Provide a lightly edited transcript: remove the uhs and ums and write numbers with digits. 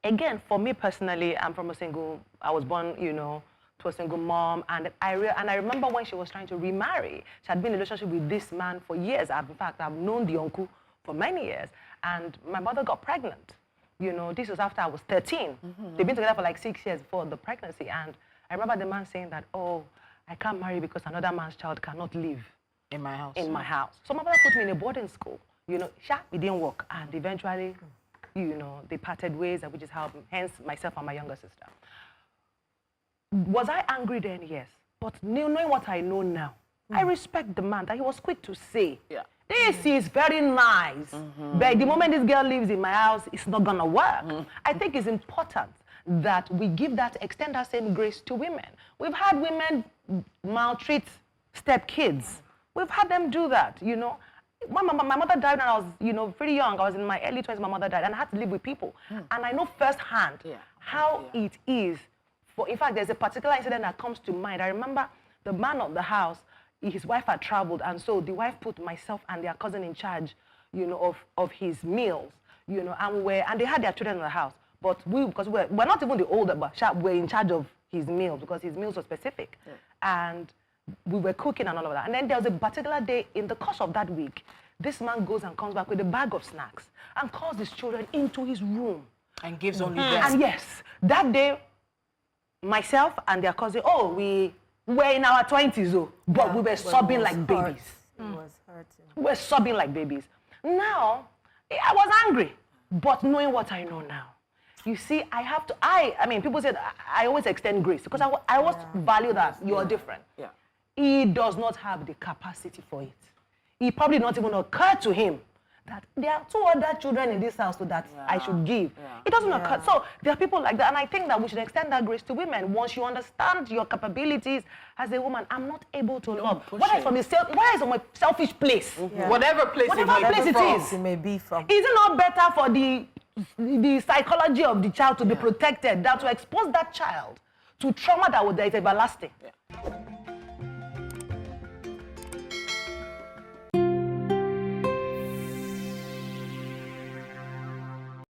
again, for me personally, I was born, to a single mom, and I remember when she was trying to remarry. She had been in a relationship with this man for years. In fact, I've known the uncle for many years, and my mother got pregnant. This was after I was 13. They've been together for like 6 years before the pregnancy, and I remember the man saying that, oh, I can't marry because another man's child cannot live in my house. In my house. So my mother put me in a boarding school. It didn't work, and eventually, they parted ways, which is how, hence, myself and my younger sister. Was I angry then? Yes. But knowing what I know now, I respect the man that he was quick to say, this is very nice, but the moment this girl lives in my house, it's not gonna work. I think it's important that we extend that same grace to women. We've had women maltreat step-kids. We've had them do that, My mother died when I was, pretty young. I was in my early 20s, my mother died, and I had to live with people. And I know firsthand how it is. In fact, there's a particular incident that comes to mind. I remember the man of the house, his wife had traveled, and so the wife put myself and their cousin in charge, of his meals, and they had their children in the house. But because we're not even the older, but we're in charge of his meals because his meals were specific. And we were cooking and all of that. And then there was a particular day in the course of that week, this man goes and comes back with a bag of snacks and calls his children into his room. And gives only them. And yes, that day, myself and their cousin, we were in our 20s, but we were sobbing like babies. It was hurting. We were sobbing like babies. Now, I was angry, but knowing what I know now, you see, I mean, people say that I always extend grace because I always value that you're different. He does not have the capacity for it. It probably not even occur to him that there are 2 other children in this house that I should give. It doesn't occur. So there are people like that, and I think that we should extend that grace to women. Once you understand your capabilities as a woman, I'm not able to love. Whether it's from a selfish place, whatever place it may be from. Is it not better for the psychology of the child to be protected than to expose that child to trauma that is everlasting?